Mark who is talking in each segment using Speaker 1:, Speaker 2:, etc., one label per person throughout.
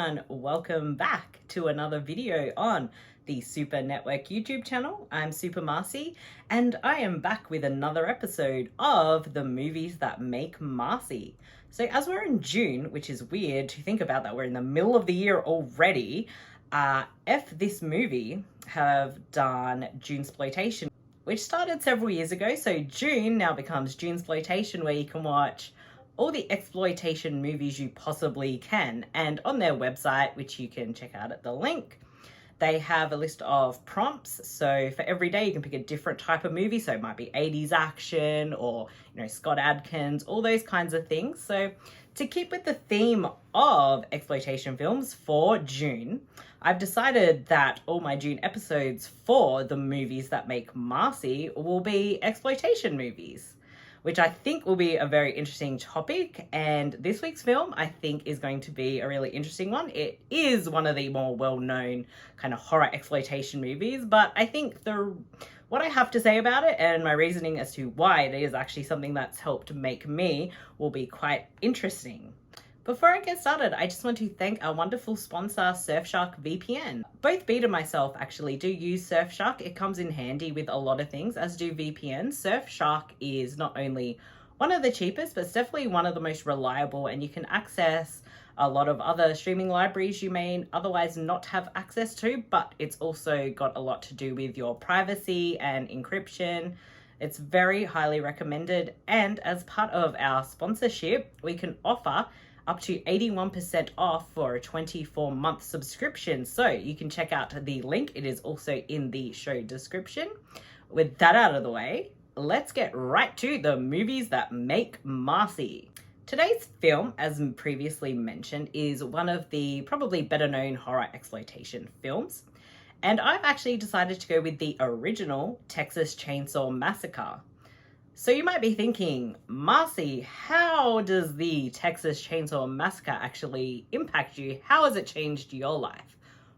Speaker 1: everyone, welcome back to another video on the Super Network YouTube channel. I'm Super Marcey and I am back with another episode of the Movies That Make Marcey. So as we're in June, which is weird to think about that we're in the middle of the year already, This Movie have done Junesploitation, which started several years ago. So June now becomes Junesploitation, where you can watch all the exploitation movies you possibly can. And on their website, which you can check out at the link, they have a list of prompts. So for every day, you can pick a different type of movie. So it might be 80s action or, Scott Adkins, all those kinds of things. So to keep with the theme of exploitation films for June, I've decided that all my June episodes for the Movies That Make Marcey will be exploitation movies, which I think will be a very interesting topic. And this week's film, I think, is going to be a really interesting one. It is one of the more well-known kind of horror exploitation movies, but I think what I have to say about it and my reasoning as to why it is actually something that's helped make me will be quite interesting. Before I get started, I just want to thank our wonderful sponsor, Surfshark VPN. Both Beat and myself actually do use Surfshark. It comes in handy with a lot of things, as do VPN. Surfshark is not only one of the cheapest, but it's definitely one of the most reliable, and you can access a lot of other streaming libraries you may otherwise not have access to, but it's also got a lot to do with your privacy and encryption. It's very highly recommended, and as part of our sponsorship, we can offer up to 81% off for a 24-month subscription. So you can check out the link. It is also in the show description. With that out of the way, let's get right to the Movies That Make Marcey. Today's film, as previously mentioned, is one of the probably better known horror exploitation films. And I've actually decided to go with the original Texas Chain Saw Massacre. So you might be thinking, Marcey, how does the Texas Chain Saw Massacre actually impact you? How has it changed your life?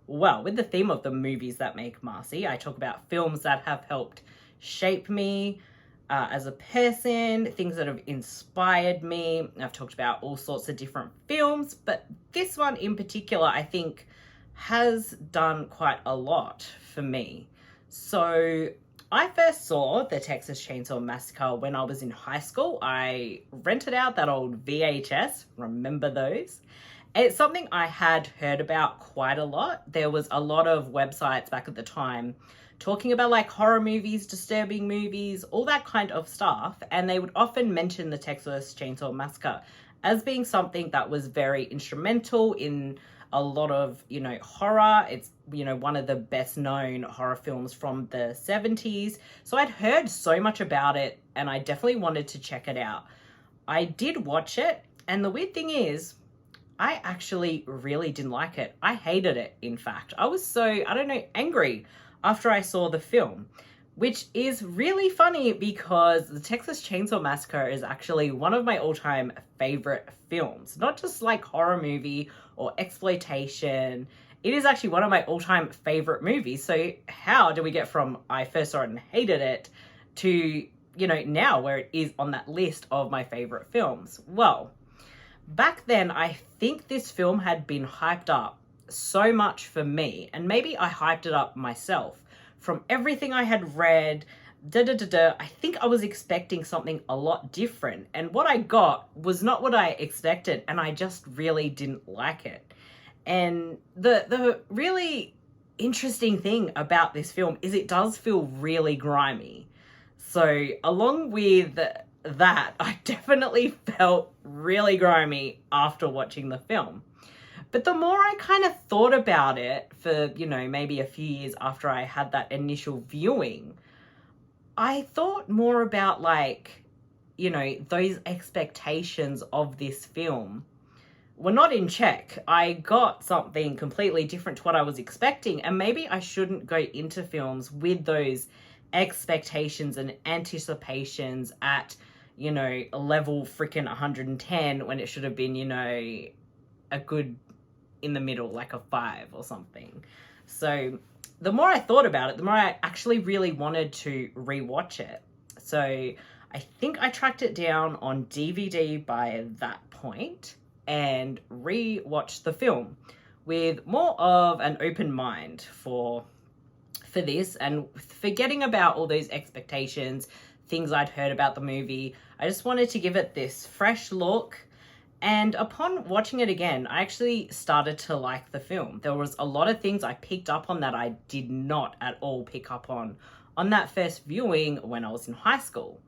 Speaker 1: Well, with the theme of the Movies That Make Marcey, I talk about films that have helped shape me as a person, things that have inspired me. I've talked about all sorts of different films, but this one in particular, I think, has done quite a lot for me. So I first saw the Texas Chain Saw Massacre when I was in high school. I rented out that old VHS, remember those? It's something I had heard about quite a lot. There was a lot of websites back at the time talking about like horror movies, disturbing movies, all that kind of stuff. And they would often mention the Texas Chain Saw Massacre as being something that was very instrumental in a lot of, horror. It's, one of the best known horror films from the 70s. So I'd heard so much about it and I definitely wanted to check it out. I did watch it, and the weird thing is, I actually really didn't like it. I hated it, in fact. I was so, angry after I saw the film, which is really funny because the Texas Chain Saw Massacre is actually one of my all-time favorite films. Not just like horror movie or exploitation. It is actually one of my all-time favorite movies. So how do we get from I first saw it and hated it to, now where it is on that list of my favorite films? Well, back then, I think this film had been hyped up so much for me, and maybe I hyped it up myself from everything I had read. I think I was expecting something a lot different, and what I got was not what I expected, and I just really didn't like it. And the really interesting thing about this film is it does feel really grimy. So along with that, I definitely felt really grimy after watching the film. But the more I kind of thought about it for, maybe a few years after I had that initial viewing, I thought more about those expectations of this film were not in check. I got something completely different to what I was expecting, and maybe I shouldn't go into films with those expectations and anticipations at, level freaking 110 when it should have been, a good in the middle, like a 5 or something. So the more I thought about it, the more I actually really wanted to rewatch it. So I think I tracked it down on DVD by that point and rewatched the film, with more of an open mind for this, and forgetting about all those expectations, things I'd heard about the movie. I just wanted to give it this fresh look. And upon watching it again, I actually started to like the film. There was a lot of things I picked up on that I did not at all pick up on that first viewing when I was in high school.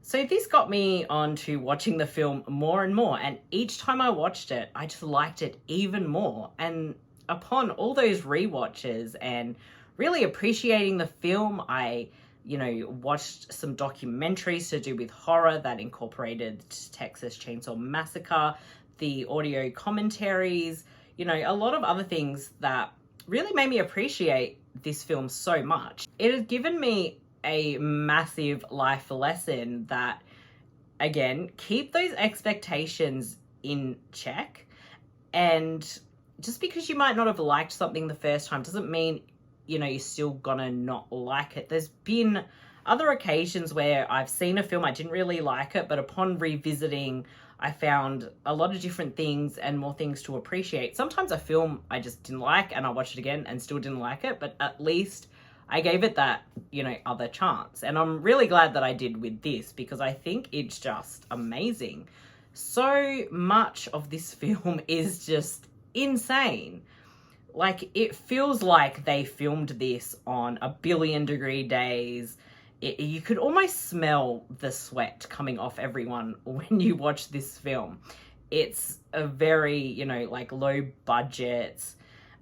Speaker 1: So this got me on to watching the film more and more, and each time I watched it, I just liked it even more. And upon all those rewatches and really appreciating the film, I watched some documentaries to do with horror that incorporated Texas Chain Saw Massacre, the audio commentaries, a lot of other things that really made me appreciate this film so much. It has given me a massive life lesson that, again, keep those expectations in check. And just because you might not have liked something the first time doesn't mean you're still gonna not like it. There's been other occasions where I've seen a film, I didn't really like it, but upon revisiting, I found a lot of different things and more things to appreciate. Sometimes a film I just didn't like and I watched it again and still didn't like it, but at least I gave it that, other chance. And I'm really glad that I did with this, because I think it's just amazing. So much of this film is just insane. Like, it feels like they filmed this on 1,000,000,000-degree days. You could almost smell the sweat coming off everyone when you watch this film. It's a very, low budget.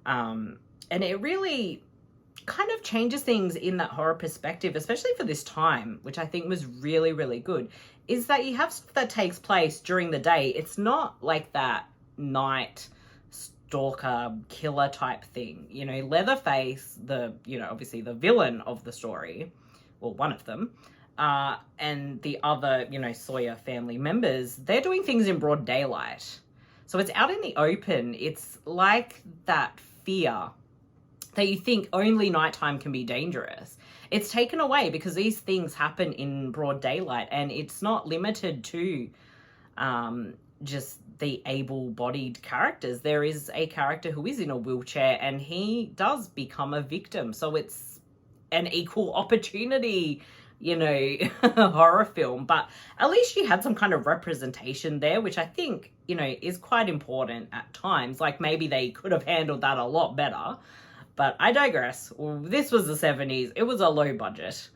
Speaker 1: And it really kind of changes things in that horror perspective, especially for this time, which I think was really, really good, is that you have stuff that takes place during the day. It's not like that night stalker killer type thing. Leatherface, obviously the villain of the story, well, one of them, and the other, Sawyer family members, they're doing things in broad daylight. So it's out in the open. It's like that fear that you think only nighttime can be dangerous. It's taken away because these things happen in broad daylight, and it's not limited to just the able-bodied characters. There is a character who is in a wheelchair and he does become a victim. So it's an equal opportunity, horror film. But at least you had some kind of representation there, which I think, is quite important at times. Like, maybe they could have handled that a lot better. But I digress. This was the 70s. It was a low budget.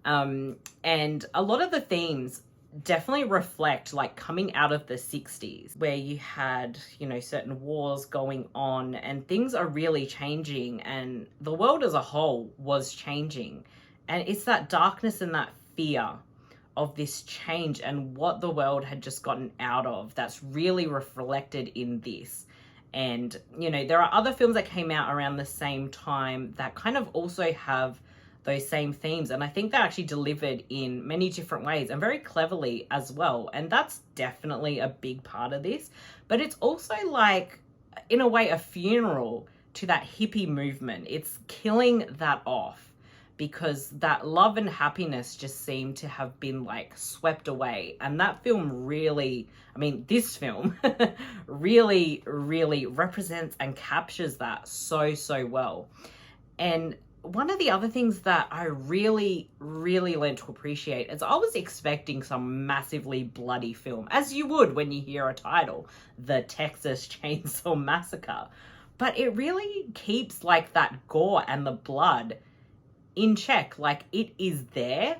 Speaker 1: And a lot of the themes definitely reflect like coming out of the 60s, where you had, certain wars going on and things are really changing and the world as a whole was changing. And it's that darkness and that fear of this change and what the world had just gotten out of that's really reflected in this. And, there are other films that came out around the same time that kind of also have those same themes. And I think they're actually delivered in many different ways and very cleverly as well. And that's definitely a big part of this. But it's also like, in a way, a funeral to that hippie movement. It's killing that off, because that love and happiness just seemed to have been like swept away. And that film really, this film really, really represents and captures that so, so well. And one of the other things that I really, really learned to appreciate is I was expecting some massively bloody film, as you would when you hear a title, The Texas Chain Saw Massacre. But it really keeps like that gore and the blood in check. Like, it is there,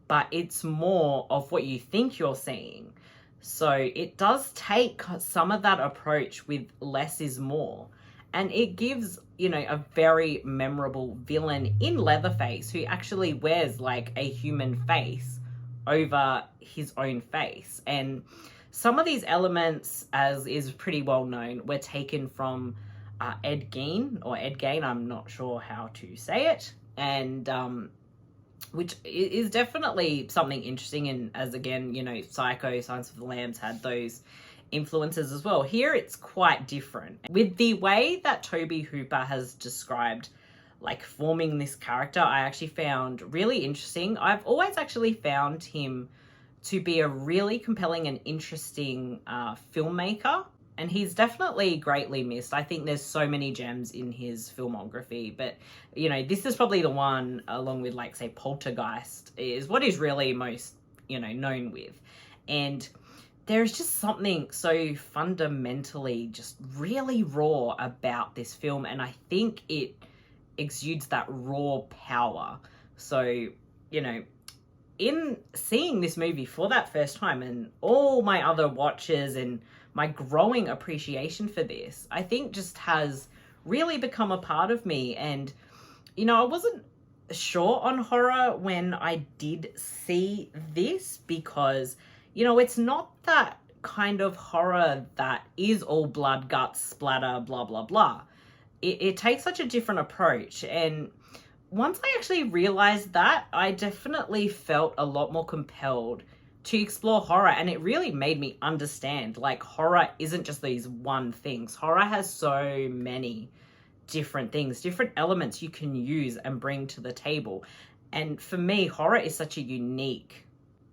Speaker 1: but it's more of what you think you're seeing. So it does take some of that approach with less is more. And it gives, a very memorable villain in Leatherface, who actually wears like a human face over his own face. And some of these elements, as is pretty well known, were taken from Ed Gein, I'm not sure how to say it. And which is definitely something interesting. And as again, Psycho, Silence of the Lambs had those influences as well. Here it's quite different. With the way that Toby Hooper has described like forming this character, I actually found really interesting. I've always actually found him to be a really compelling and interesting filmmaker. and he's definitely greatly missed. I think there's so many gems in his filmography, but you know, this is probably the one, along with like say Poltergeist, is what he's really most, you know, known with. And there's just something so fundamentally just really raw about this film, and I think it exudes that raw power. So, you know, in seeing this movie for that first time and all my other watches and my growing appreciation for this, I think just has really become a part of me. And, you know, I wasn't sure on horror when I did see this because, you know, it's not that kind of horror that is all blood, guts, splatter, blah, blah, blah. It takes such a different approach. And once I actually realized that, I definitely felt a lot more compelled to explore horror, and it really made me understand, like, horror isn't just these one things. Horror has so many different things, different elements you can use and bring to the table. And for me, horror is such a unique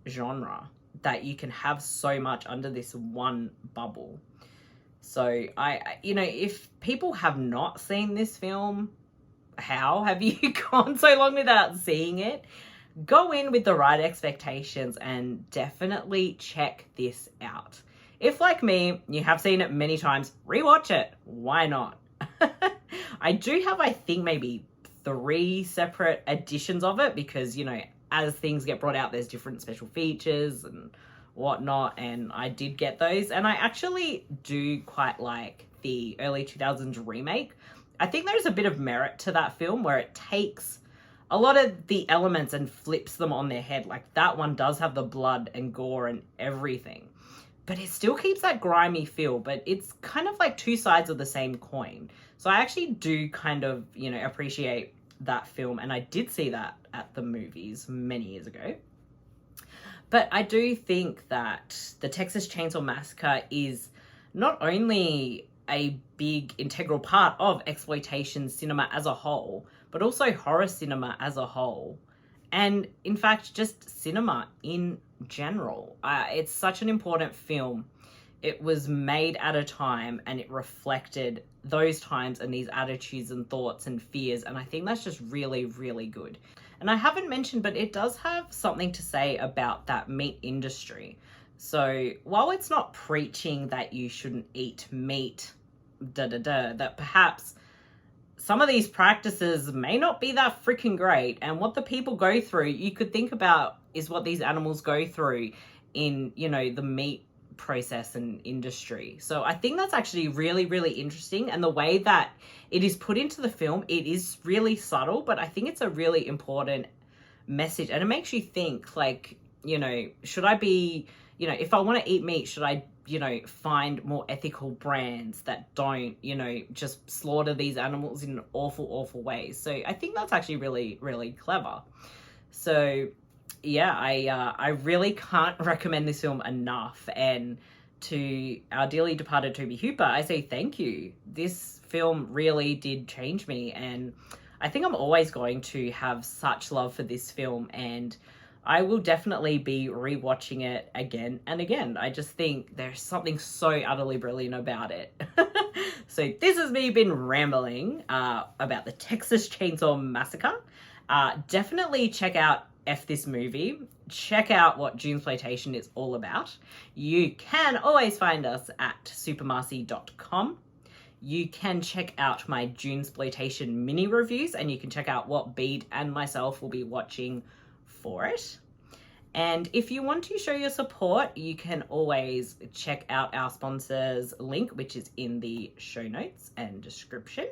Speaker 1: genre that you can have so much under this one bubble. So you know, if people have not seen this film, how have you gone so long without seeing it? Go in with the right expectations and definitely check this out. If, like me, you have seen it many times, rewatch it. Why not? I do have, I think, maybe 3 separate editions of it because, you know, as things get brought out, there's different special features and whatnot, and I did get those. And I actually do quite like the early 2000s remake. I think there's a bit of merit to that film where it takes a lot of the elements and flips them on their head. Like, that one does have the blood and gore and everything, but it still keeps that grimy feel, but it's kind of like 2 sides of the same coin. So I actually do kind of, you know, appreciate that film, and I did see that at the movies many years ago. But I do think that the Texas Chain Saw Massacre is not only a big integral part of exploitation cinema as a whole, but also horror cinema as a whole. And in fact, just cinema in general. It's such an important film. It was made at a time and it reflected those times and these attitudes and thoughts and fears. And I think that's just really, really good. And I haven't mentioned, but it does have something to say about that meat industry. So while it's not preaching that you shouldn't eat meat, that perhaps some of these practices may not be that freaking great, and what the people go through, you could think about, is what these animals go through in, you know, the meat process and industry. So I think that's actually really, really interesting, and the way that it is put into the film, it is really subtle, but I think it's a really important message, and it makes you think, like, you know, should I be, you know, if I want to eat meat, should I, you know, find more ethical brands that don't, you know, just slaughter these animals in awful, awful ways. So I think that's actually really, really clever. So yeah, I really can't recommend this film enough. And to our dearly departed Toby Hooper, I say thank you. This film really did change me, and I think I'm always going to have such love for this film, and I will definitely be rewatching it again and again. I just think there's something so utterly brilliant about it. So this has me been rambling about the Texas Chain Saw Massacre. Definitely check out this movie. Check out what Junesploitation is all about. You can always find us at supermarcey.com. You can check out my Junesploitation mini reviews, and you can check out what Bede and myself will be watching for it. And if you want to show your support, you can always check out our sponsors link, which is in the show notes and description.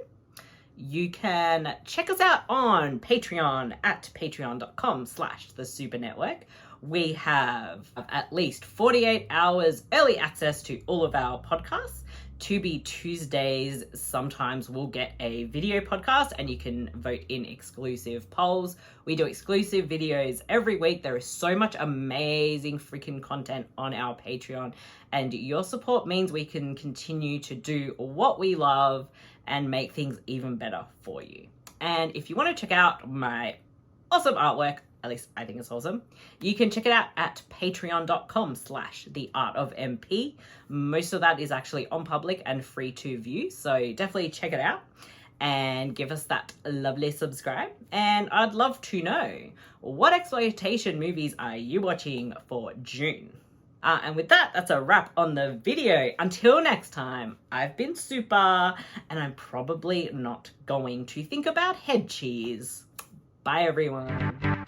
Speaker 1: You can check us out on Patreon at patreon.com/thesupernetwork. We have at least 48 hours early access to all of our podcasts. To be Tuesdays, sometimes we'll get a video podcast and you can vote in exclusive polls. We do exclusive videos every week. There is so much amazing freaking content on our Patreon, and your support means we can continue to do what we love and make things even better for you. And if you want to check out my awesome artwork, At least I think it's awesome. You can check it out at patreon.com/theartofmp. Most of that is actually on public and free to view, so definitely check it out and give us that lovely subscribe. And I'd love to know, what exploitation movies are you watching for June? And with that, that's a wrap on the video. Until next time, I've been Super, and I'm probably not going to think about head cheese. Bye, everyone.